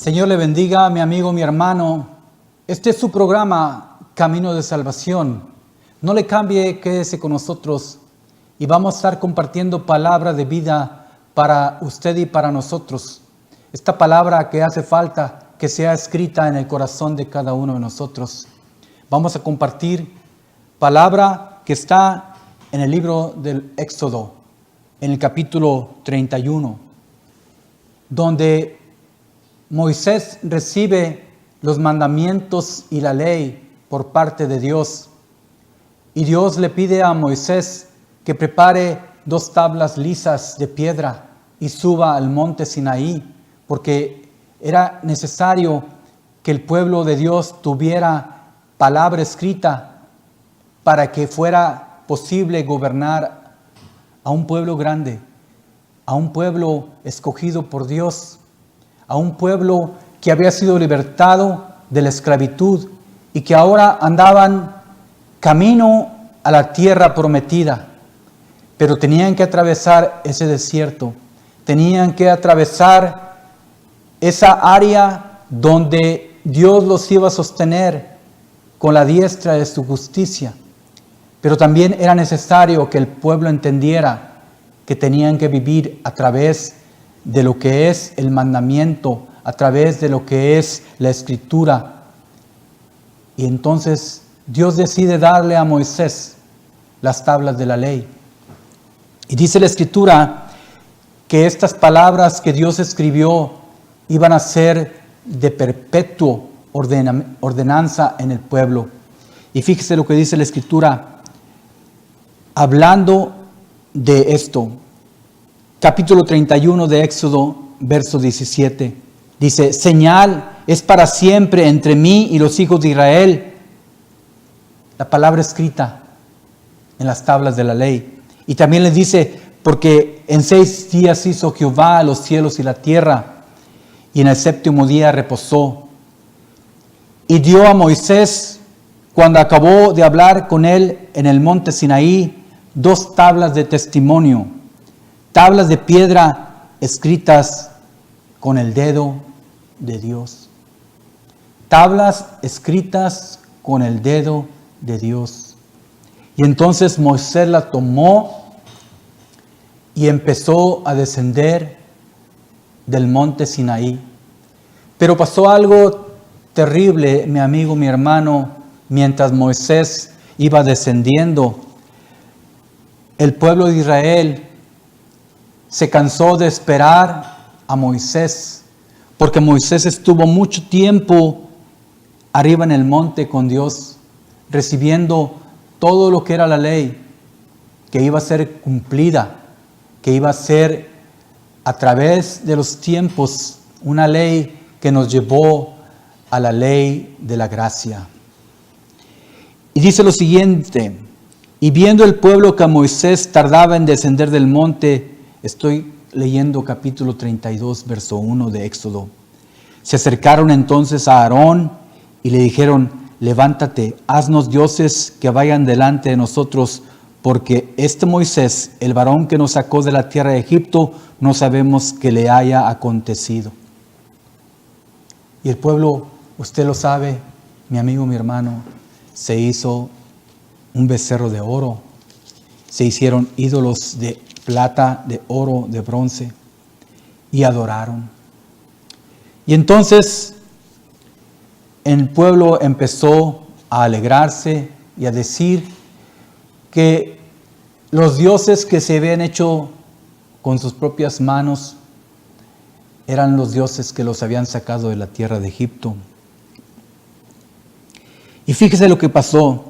Señor le bendiga, mi amigo, mi hermano. Este es su programa, Camino de Salvación. No le cambie, quédese con nosotros y vamos a estar compartiendo palabra de vida para usted y para nosotros. Esta palabra que hace falta que sea escrita en el corazón de cada uno de nosotros. Vamos a compartir palabra que está en el libro del Éxodo, en el capítulo 31, donde Moisés recibe los mandamientos y la ley por parte de Dios. Y Dios le pide a Moisés que prepare 2 tablas lisas de piedra y suba al monte Sinaí, porque era necesario que el pueblo de Dios tuviera palabra escrita para que fuera posible gobernar a un pueblo grande, a un pueblo escogido por Dios, a un pueblo que había sido libertado de la esclavitud y que ahora andaban camino a la tierra prometida. Pero tenían que atravesar ese desierto, tenían que atravesar esa área donde Dios los iba a sostener con la diestra de su justicia. Pero también era necesario que el pueblo entendiera que tenían que vivir a través de lo que es el mandamiento, a través de lo que es la escritura. Y entonces Dios decide darle a Moisés las tablas de la ley. Y dice la escritura que estas palabras que Dios escribió iban a ser de perpetuo ordenanza en el pueblo. Y fíjese lo que dice la escritura hablando de esto. Capítulo 31 de Éxodo, verso 17. Dice, señal es para siempre entre mí y los hijos de Israel. La palabra escrita en las tablas de la ley. Y también les dice, porque en 6 días hizo Jehová los cielos y la tierra, y en el 7º día reposó. Y dio a Moisés, cuando acabó de hablar con él en el monte Sinaí, 2 tablas de testimonio, tablas de piedra escritas con el dedo de Dios. Tablas escritas con el dedo de Dios. Y entonces Moisés la tomó y empezó a descender del monte Sinaí. Pero pasó algo terrible, mi amigo, mi hermano, mientras Moisés iba descendiendo. El pueblo de Israel se cansó de esperar a Moisés, porque Moisés estuvo mucho tiempo arriba en el monte con Dios, recibiendo todo lo que era la ley, que iba a ser cumplida, que iba a ser a través de los tiempos una ley que nos llevó a la ley de la gracia. Y dice lo siguiente, y viendo el pueblo que Moisés tardaba en descender del monte, estoy leyendo capítulo 32, verso 1 de Éxodo. Se acercaron entonces a Aarón y le dijeron, levántate, haznos dioses que vayan delante de nosotros, porque este Moisés, el varón que nos sacó de la tierra de Egipto, no sabemos qué le haya acontecido. Y el pueblo, usted lo sabe, mi amigo, mi hermano, se hizo un becerro de oro, se hicieron ídolos de plata, de oro, de bronce, y adoraron. Y entonces el pueblo empezó a alegrarse y a decir que los dioses que se habían hecho con sus propias manos eran los dioses que los habían sacado de la tierra de Egipto. Y fíjese lo que pasó.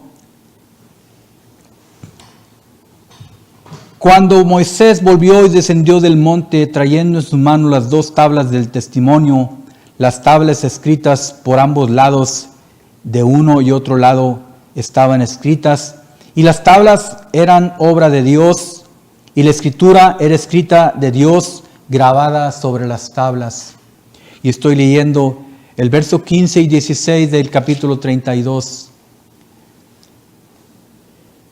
Cuando Moisés volvió y descendió del monte, trayendo en sus manos las 2 tablas del testimonio, las tablas escritas por ambos lados, de uno y otro lado estaban escritas, y las tablas eran obra de Dios, y la escritura era escrita de Dios, grabada sobre las tablas. Y estoy leyendo el verso 15 y 16 del capítulo 32.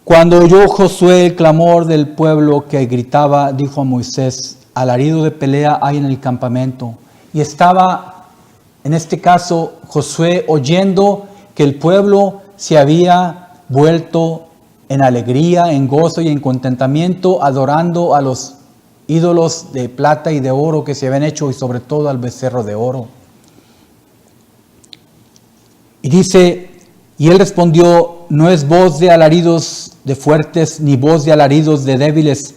Cuando oyó Josué el clamor del pueblo que gritaba, dijo a Moisés, alarido de pelea hay en el campamento. Y estaba En este caso, Josué, oyendo que el pueblo se había vuelto en alegría, en gozo y en contentamiento, adorando a los ídolos de plata y de oro que se habían hecho, y sobre todo al becerro de oro. Y dice, y él respondió, no es voz de alaridos de fuertes, ni voz de alaridos de débiles,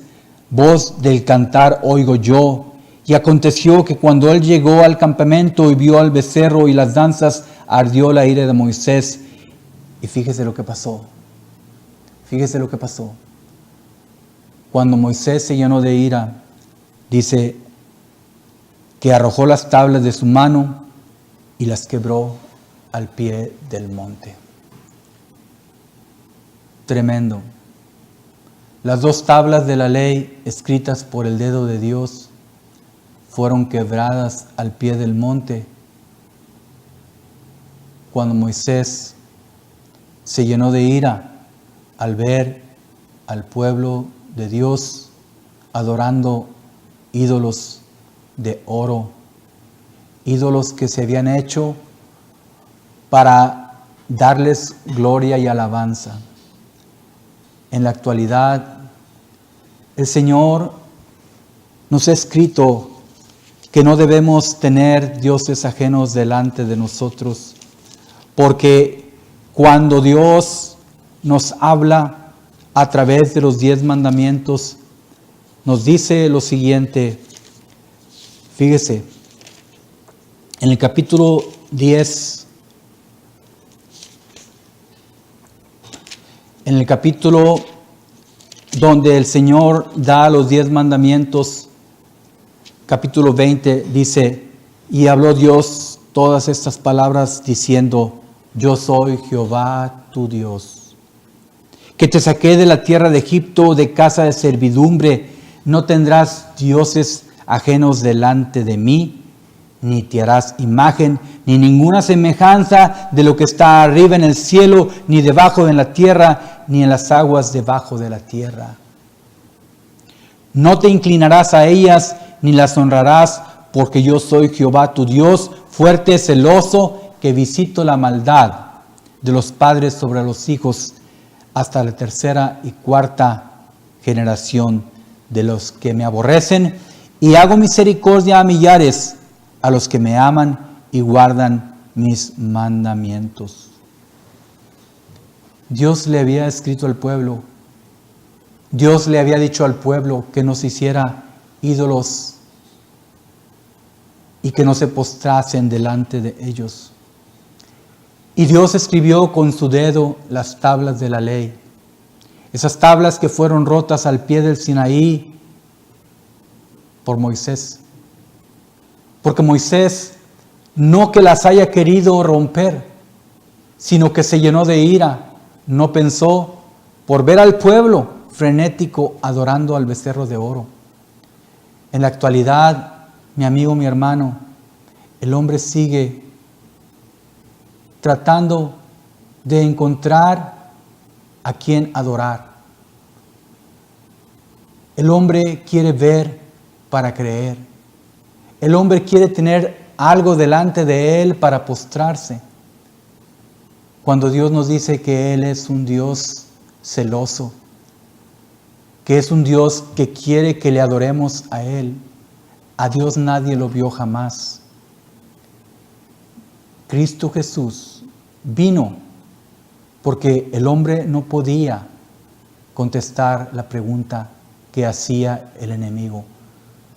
voz del cantar oigo yo. Y aconteció que cuando él llegó al campamento y vio al becerro y las danzas, ardió la ira de Moisés. Y fíjese lo que pasó. Fíjese lo que pasó. Cuando Moisés se llenó de ira, dice que arrojó las tablas de su mano y las quebró al pie del monte. Tremendo. Las 2 tablas de la ley escritas por el dedo de Dios fueron quebradas al pie del monte cuando Moisés se llenó de ira al ver al pueblo de Dios adorando ídolos de oro, ídolos que se habían hecho para darles gloria y alabanza. En la actualidad, el Señor nos ha escrito que no debemos tener dioses ajenos delante de nosotros, porque cuando Dios nos habla a través de los 10 mandamientos, nos dice lo siguiente. Fíjese, en el capítulo 10, en el capítulo donde el Señor da los 10 mandamientos, capítulo 20, dice, y habló Dios todas estas palabras diciendo, yo soy Jehová tu Dios, que te saqué de la tierra de Egipto, de casa de servidumbre. No tendrás dioses ajenos delante de mí, ni te harás imagen, ni ninguna semejanza de lo que está arriba en el cielo, ni debajo en la tierra, ni en las aguas debajo de la tierra. No te inclinarás a ellas, ni las honrarás, porque yo soy Jehová tu Dios, fuerte, celoso, que visito la maldad de los padres sobre los hijos, hasta la 3ª y 4ª generación de los que me aborrecen, y hago misericordia a millares, a los que me aman y guardan mis mandamientos. Dios le había escrito al pueblo, Dios le había dicho al pueblo que no se hiciera ídolos y que no se postrasen delante de ellos. Y Dios escribió con su dedo las tablas de la ley. Esas tablas que fueron rotas al pie del Sinaí por Moisés. Porque Moisés no que las haya querido romper, sino que se llenó de ira. No pensó por ver al pueblo frenético adorando al becerro de oro. En la actualidad, mi amigo, mi hermano, el hombre sigue tratando de encontrar a quien adorar. El hombre quiere ver para creer. El hombre quiere tener algo delante de él para postrarse. Cuando Dios nos dice que Él es un Dios celoso, que es un Dios que quiere que le adoremos a Él. A Dios nadie lo vio jamás. Cristo Jesús vino porque el hombre no podía contestar la pregunta que hacía el enemigo.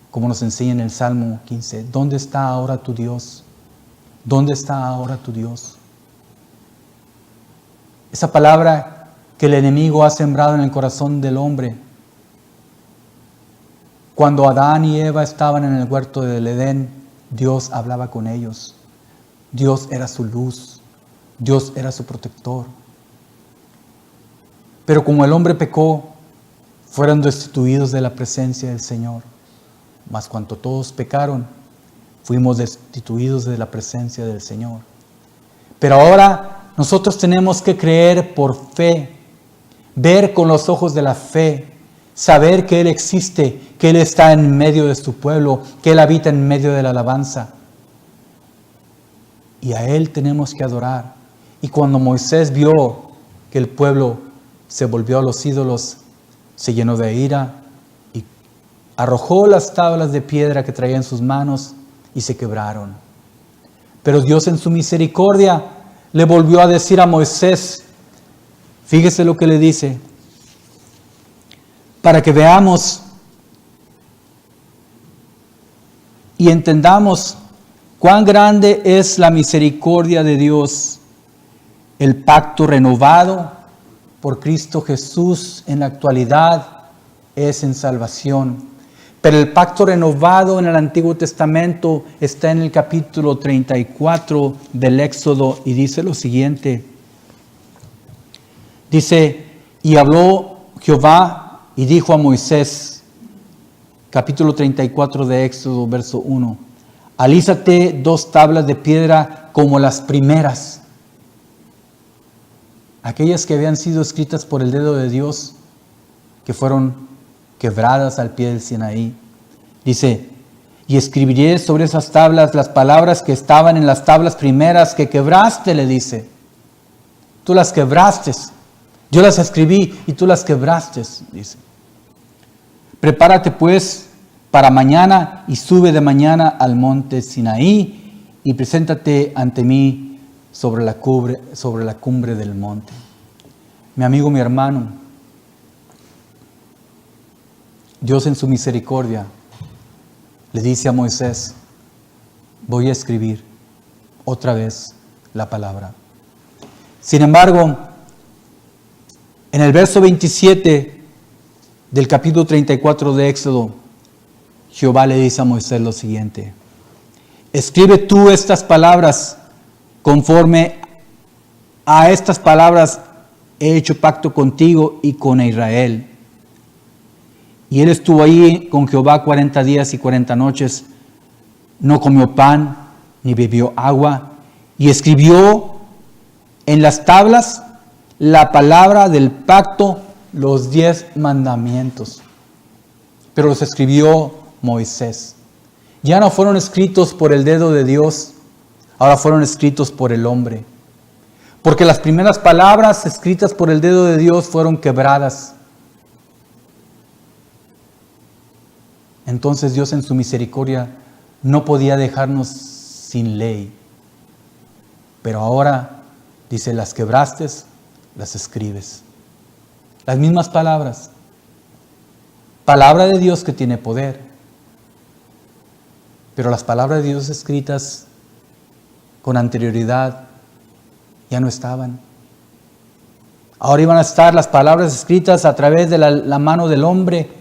Como nos enseña en el Salmo 15, ¿dónde está ahora tu Dios? ¿Dónde está ahora tu Dios? Esa palabra que el enemigo ha sembrado en el corazón del hombre. Cuando Adán y Eva estaban en el huerto del Edén, Dios hablaba con ellos. Dios era su luz. Dios era su protector. Pero como el hombre pecó, fueron destituidos de la presencia del Señor. Mas cuanto todos pecaron, fuimos destituidos de la presencia del Señor. Pero ahora nosotros tenemos que creer por fe, ver con los ojos de la fe, saber que Él existe, que Él está en medio de su pueblo, que Él habita en medio de la alabanza. y a Él tenemos que adorar. Y cuando Moisés vio que el pueblo se volvió a los ídolos, se llenó de ira y arrojó las tablas de piedra que traía en sus manos y se quebraron. Pero Dios en su misericordia le volvió a decir a Moisés, fíjese lo que le dice, para que veamos y entendamos cuán grande es la misericordia de Dios, el pacto renovado por Cristo Jesús en la actualidad es en salvación. Pero el pacto renovado en el Antiguo Testamento está en el capítulo 34 del Éxodo y dice lo siguiente. Dice, y habló Jehová y dijo a Moisés, capítulo 34 de Éxodo, verso 1, alízate 2 tablas de piedra como las primeras, aquellas que habían sido escritas por el dedo de Dios, que fueron quebradas al pie del Sinaí. Dice, y escribiré sobre esas tablas las palabras que estaban en las tablas primeras que quebraste, le dice. Tú las quebraste, yo las escribí y tú las quebraste, dice. Prepárate pues para mañana y sube de mañana al monte Sinaí y preséntate ante mí sobre la cumbre del monte. Mi amigo, mi hermano, Dios en su misericordia le dice a Moisés, voy a escribir otra vez la palabra. Sin embargo, en el verso 27 del capítulo 34 de Éxodo, Jehová le dice a Moisés lo siguiente, escribe tú estas palabras, conforme a estas palabras he hecho pacto contigo y con Israel. Y él estuvo ahí con Jehová 40 días y 40 noches, no comió pan ni bebió agua, y escribió en las tablas la palabra del pacto, los 10 mandamientos. Pero los escribió Moisés. Ya no fueron escritos por el dedo de Dios, ahora fueron escritos por el hombre. Porque las primeras palabras escritas por el dedo de Dios fueron quebradas. Entonces Dios en su misericordia no podía dejarnos sin ley. Pero ahora, dice, las quebraste, las escribes. Las mismas palabras. Palabra de Dios que tiene poder. Pero las palabras de Dios escritas con anterioridad ya no estaban. Ahora iban a estar las palabras escritas a través de la mano del hombre.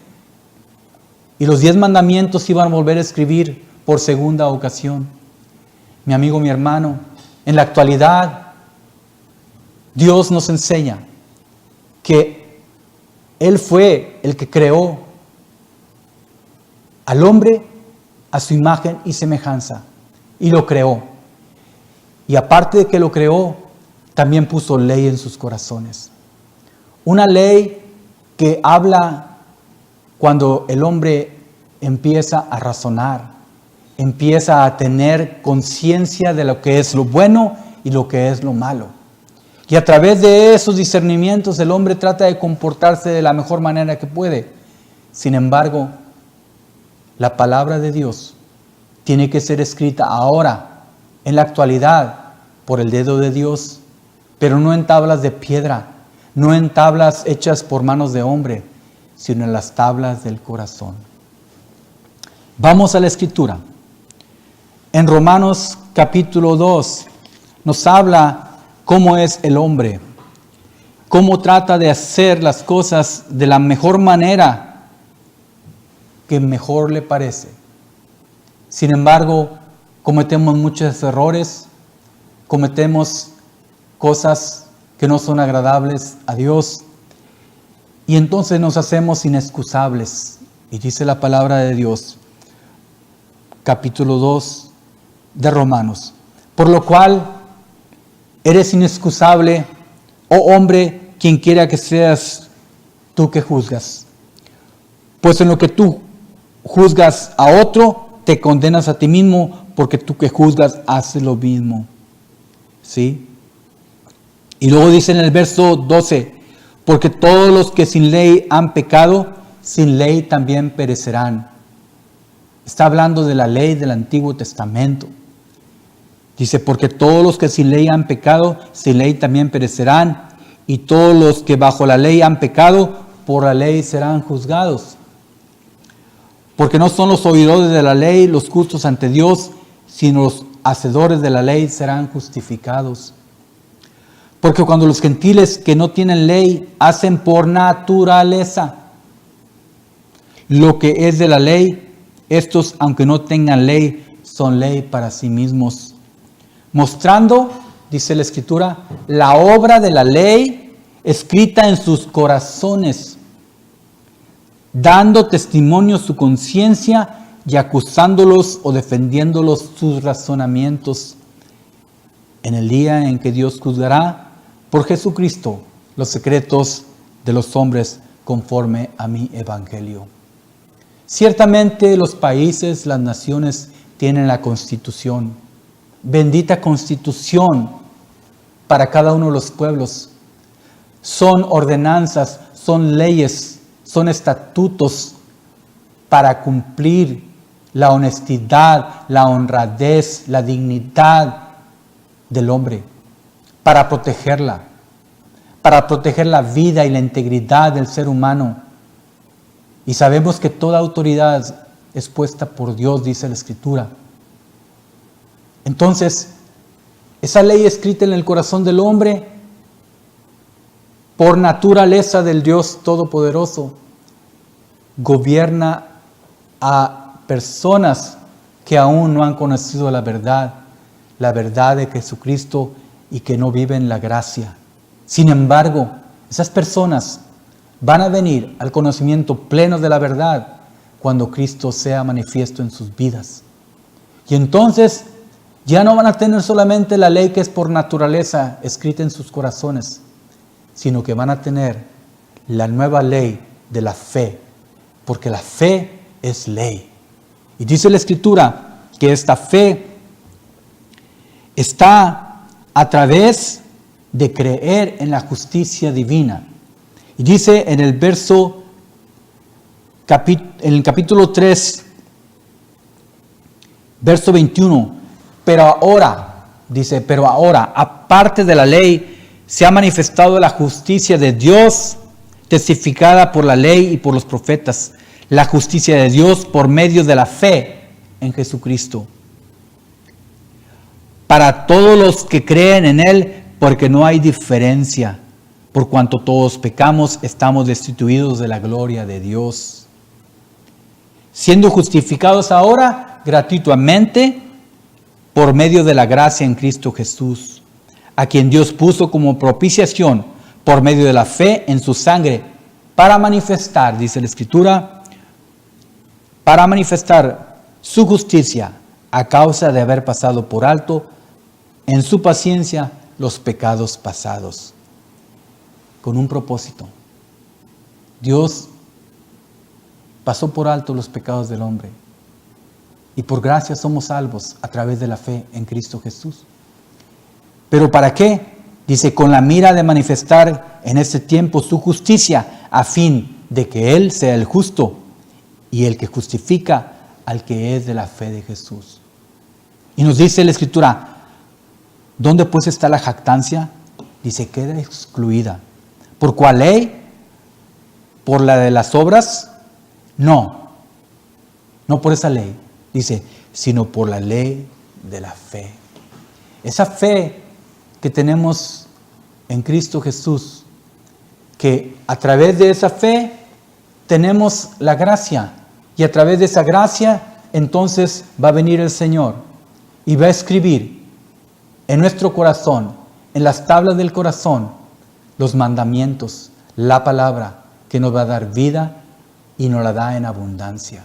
Y los 10 mandamientos iban a volver a escribir por segunda ocasión. Mi amigo, mi hermano, en la actualidad, Dios nos enseña que Él fue el que creó al hombre a su imagen y semejanza. Y lo creó. Y aparte de que lo creó, también puso ley en sus corazones. Una ley que habla cuando el hombre empieza a razonar, empieza a tener conciencia de lo que es lo bueno y lo que es lo malo. Y a través de esos discernimientos el hombre trata de comportarse de la mejor manera que puede. Sin embargo, la palabra de Dios tiene que ser escrita ahora, en la actualidad, por el dedo de Dios, pero no en tablas de piedra, no en tablas hechas por manos de hombre, sino en las tablas del corazón. Vamos a la Escritura. En Romanos capítulo 2 nos habla cómo es el hombre, cómo trata de hacer las cosas de la mejor manera que mejor le parece. Sin embargo, cometemos muchos errores, cometemos cosas que no son agradables a Dios y entonces nos hacemos inexcusables. Y dice la palabra de Dios, capítulo 2 de Romanos, por lo cual eres inexcusable, oh hombre, quien quiera que seas tú que juzgas. Pues en lo que tú juzgas a otro, te condenas a ti mismo, porque tú que juzgas haces lo mismo. ¿Sí? Y luego dice en el verso 12, porque todos los que sin ley han pecado, sin ley también perecerán. Está hablando de la ley del Antiguo Testamento. Dice, porque todos los que sin ley han pecado, sin ley también perecerán, y todos los que bajo la ley han pecado, por la ley serán juzgados. Porque no son los oidores de la ley los justos ante Dios, sino los hacedores de la ley serán justificados. Porque cuando los gentiles que no tienen ley hacen por naturaleza lo que es de la ley, estos, aunque no tengan ley, son ley para sí mismos. Mostrando, dice la Escritura, la obra de la ley escrita en sus corazones, dando testimonio su conciencia y acusándolos o defendiéndolos sus razonamientos. En el día en que Dios juzgará por Jesucristo los secretos de los hombres conforme a mi evangelio. Ciertamente los países, las naciones tienen la Constitución. Bendita Constitución para cada uno de los pueblos. Son ordenanzas, son leyes, son estatutos para cumplir la honestidad, la honradez, la dignidad del hombre, para proteger la vida y la integridad del ser humano. Y sabemos que toda autoridad es puesta por Dios, dice la Escritura. Entonces, esa ley escrita en el corazón del hombre, por naturaleza del Dios Todopoderoso, gobierna a personas que aún no han conocido la verdad de Jesucristo y que no viven la gracia. Sin embargo, esas personas van a venir al conocimiento pleno de la verdad cuando Cristo sea manifiesto en sus vidas. Y entonces ya no van a tener solamente la ley que es por naturaleza escrita en sus corazones, sino que van a tener la nueva ley de la fe, porque la fe es ley. Y dice la Escritura que esta fe está a través de creer en la justicia divina. Y dice en el verso, en el capítulo 3, verso 21, pero ahora, aparte de la ley, se ha manifestado la justicia de Dios, testificada por la ley y por los profetas, la justicia de Dios por medio de la fe en Jesucristo. Para todos los que creen en Él, porque no hay diferencia. Por cuanto todos pecamos, estamos destituidos de la gloria de Dios. Siendo justificados ahora gratuitamente por medio de la gracia en Cristo Jesús, a quien Dios puso como propiciación por medio de la fe en su sangre, para manifestar, dice la Escritura, para manifestar su justicia a causa de haber pasado por alto en su paciencia los pecados pasados. Con un propósito. Dios pasó por alto los pecados del hombre y por gracia somos salvos a través de la fe en Cristo Jesús. ¿Pero para qué? Dice, con la mira de manifestar en este tiempo su justicia, a fin de que Él sea el justo y el que justifica al que es de la fe de Jesús. Y nos dice la Escritura, ¿dónde pues está la jactancia? Dice, queda excluida. ¿Por cuál ley? ¿Por la de las obras? No por esa ley, dice, sino por la ley de la fe. Esa fe que tenemos en Cristo Jesús, que a través de esa fe tenemos la gracia, y a través de esa gracia entonces va a venir el Señor y va a escribir en nuestro corazón, en las tablas del corazón, los mandamientos, la palabra que nos va a dar vida y nos la da en abundancia.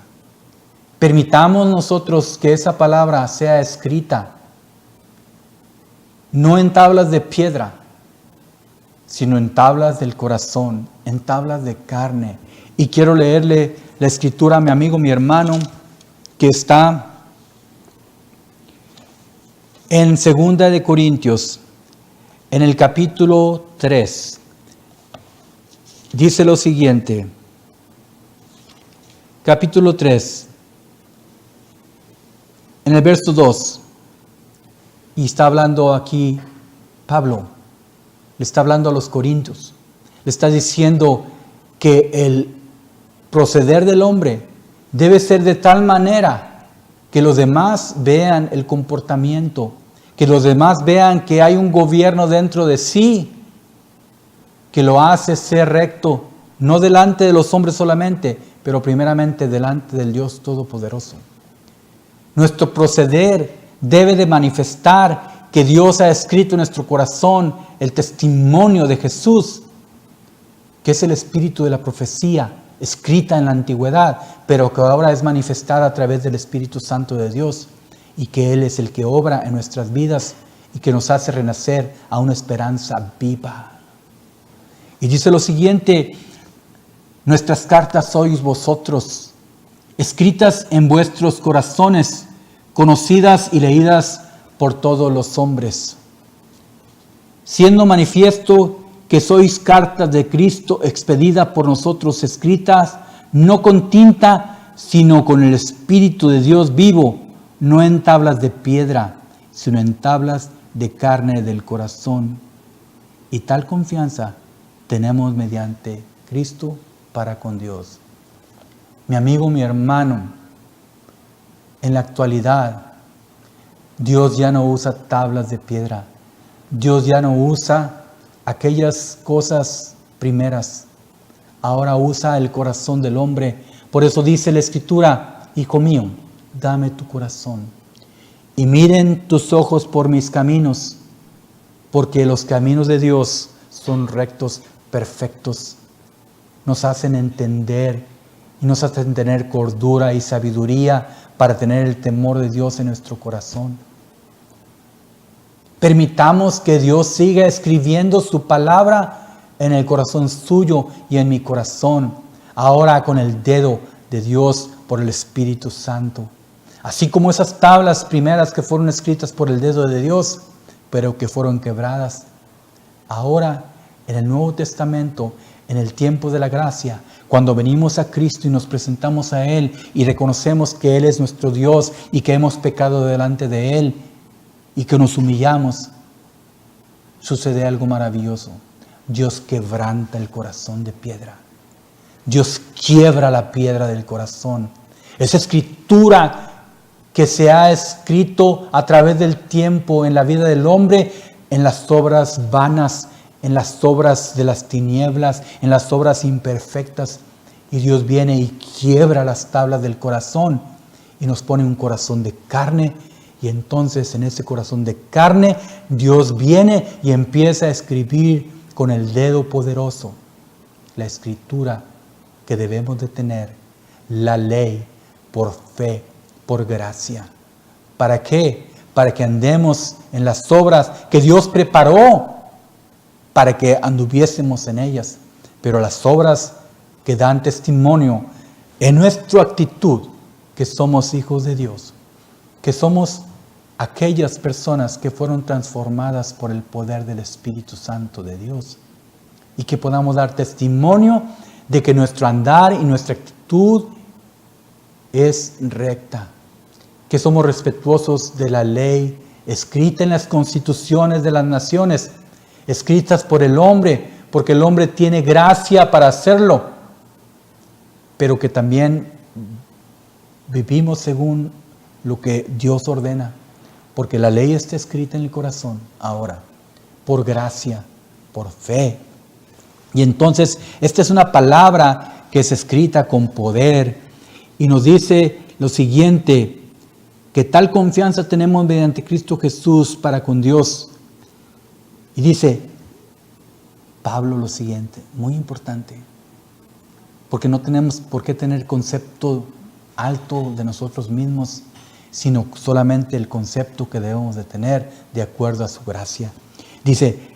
Permitamos nosotros que esa palabra sea escrita, no en tablas de piedra, sino en tablas del corazón, en tablas de carne. Y quiero leerle la Escritura a mi amigo, mi hermano, que está en 2 de Corintios, en el capítulo 3, dice lo siguiente. Capítulo 3, en el verso 2, y está hablando aquí Pablo, le está hablando a los corintios, le está diciendo que el proceder del hombre debe ser de tal manera que los demás vean el comportamiento, que los demás vean que hay un gobierno dentro de sí, que lo hace ser recto, no delante de los hombres solamente, pero primeramente delante del Dios Todopoderoso. Nuestro proceder debe de manifestar que Dios ha escrito en nuestro corazón el testimonio de Jesús, que es el espíritu de la profecía, escrita en la antigüedad, pero que ahora es manifestada a través del Espíritu Santo de Dios, y que Él es el que obra en nuestras vidas y que nos hace renacer a una esperanza viva. Y dice lo siguiente: nuestras cartas sois vosotros, escritas en vuestros corazones, conocidas y leídas por todos los hombres, siendo manifiesto que sois cartas de Cristo expedidas por nosotros, escritas no con tinta, sino con el Espíritu de Dios vivo, no en tablas de piedra, sino en tablas de carne del corazón. Y tal confianza tenemos mediante Cristo para con Dios. Mi amigo, mi hermano, en la actualidad, Dios ya no usa tablas de piedra. Dios ya no usa aquellas cosas primeras. Ahora usa el corazón del hombre. Por eso dice la Escritura: hijo mío, dame tu corazón. Y miren tus ojos por mis caminos, porque los caminos de Dios son rectos, perfectos. Nos hacen entender y nos hacen tener cordura y sabiduría para tener el temor de Dios en nuestro corazón. Permitamos que Dios siga escribiendo su palabra en el corazón suyo y en mi corazón, ahora con el dedo de Dios por el Espíritu Santo. Así como esas tablas primeras que fueron escritas por el dedo de Dios, pero que fueron quebradas. Ahora, en el Nuevo Testamento, en el tiempo de la gracia, cuando venimos a Cristo y nos presentamos a Él y reconocemos que Él es nuestro Dios y que hemos pecado delante de Él y que nos humillamos, sucede algo maravilloso. Dios quebranta el corazón de piedra. Dios quiebra la piedra del corazón. Esa escritura que se ha escrito a través del tiempo en la vida del hombre, en las obras vanas, en las obras de las tinieblas, en las obras imperfectas. Y Dios viene y quiebra las tablas del corazón y nos pone un corazón de carne. Y entonces en ese corazón de carne Dios viene y empieza a escribir con el dedo poderoso la escritura que debemos de tener, la ley por fe, por gracia. ¿Para qué? Para que andemos en las obras que Dios preparó para que anduviésemos en ellas. Pero las obras que dan testimonio en nuestra actitud que somos hijos de Dios, que somos aquellas personas que fueron transformadas por el poder del Espíritu Santo de Dios, y que podamos dar testimonio de que nuestro andar y nuestra actitud es recta, que somos respetuosos de la ley escrita en las constituciones de las naciones, escritas por el hombre, porque el hombre tiene gracia para hacerlo, pero que también vivimos según lo que Dios ordena, porque la ley está escrita en el corazón ahora, por gracia, por fe. Y entonces esta es una palabra que es escrita con poder y nos dice lo siguiente: que tal confianza tenemos mediante Cristo Jesús para con Dios. Y dice Pablo lo siguiente, muy importante, porque no tenemos por qué tener concepto alto de nosotros mismos, sino solamente el concepto que debemos de tener de acuerdo a su gracia. Dice: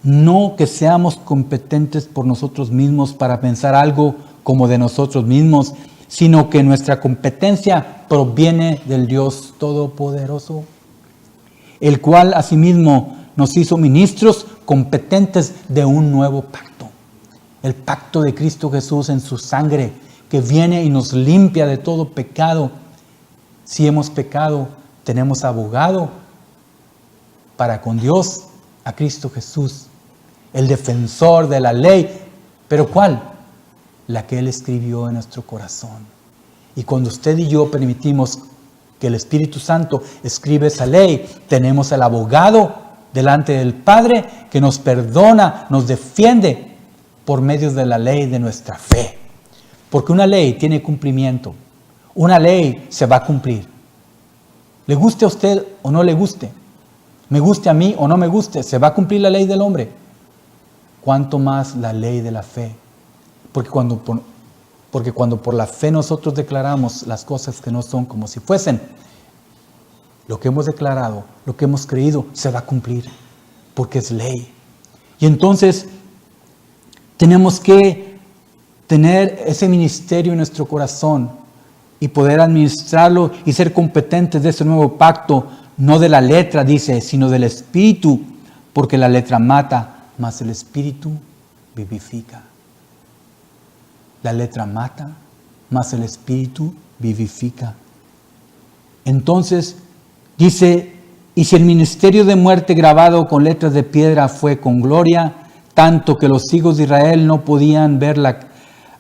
no que seamos competentes por nosotros mismos para pensar algo como de nosotros mismos, sino que nuestra competencia proviene del Dios Todopoderoso, el cual asimismo nos hizo ministros competentes de un nuevo pacto. El pacto de Cristo Jesús en su sangre, que viene y nos limpia de todo pecado. Si hemos pecado, tenemos abogado para con Dios, a Cristo Jesús, el defensor de la ley. ¿Pero cuál? La que Él escribió en nuestro corazón. Y cuando usted y yo permitimos que el Espíritu Santo escribe esa ley, tenemos al abogado delante del Padre que nos perdona, nos defiende por medio de la ley de nuestra fe. Porque una ley tiene cumplimiento. Una ley se va a cumplir. Le guste a usted o no le guste, me guste a mí o no me guste, se va a cumplir la ley del hombre. ¿Cuánto más la ley de la fe? Porque cuando por la fe nosotros declaramos las cosas que no son como si fuesen, lo que hemos declarado, lo que hemos creído, se va a cumplir, porque es ley. Y entonces tenemos que tener ese ministerio en nuestro corazón y poder administrarlo y ser competentes de ese nuevo pacto, no de la letra, dice, sino del Espíritu, porque la letra mata, mas el Espíritu vivifica. La letra mata, mas el Espíritu vivifica. Entonces, dice, y si el ministerio de muerte grabado con letras de piedra fue con gloria, tanto que los hijos de Israel no podían ver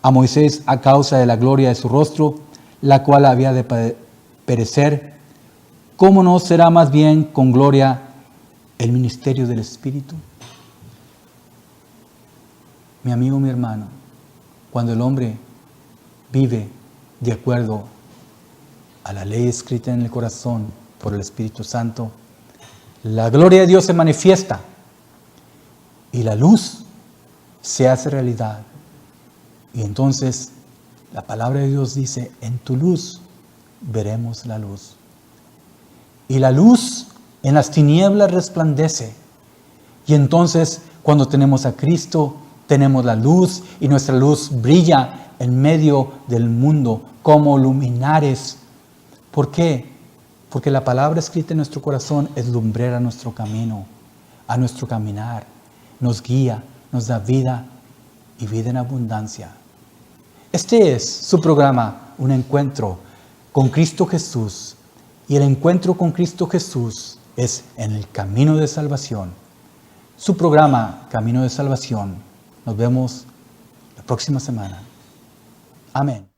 a Moisés a causa de la gloria de su rostro, la cual había de perecer, ¿cómo no será más bien con gloria el ministerio del Espíritu? Mi amigo, mi hermano, cuando el hombre vive de acuerdo a la ley escrita en el corazón por el Espíritu Santo, la gloria de Dios se manifiesta y la luz se hace realidad. Y entonces la palabra de Dios dice, en tu luz veremos la luz. Y la luz en las tinieblas resplandece. Y entonces cuando tenemos a Cristo, tenemos la luz y nuestra luz brilla en medio del mundo como luminares. ¿Por qué? Porque la palabra escrita en nuestro corazón es lumbrera a nuestro camino, a nuestro caminar. Nos guía, nos da vida y vida en abundancia. Este es su programa, Un Encuentro con Cristo Jesús. Y el encuentro con Cristo Jesús es en el camino de salvación. Su programa, Camino de Salvación. Nos vemos la próxima semana. Amén.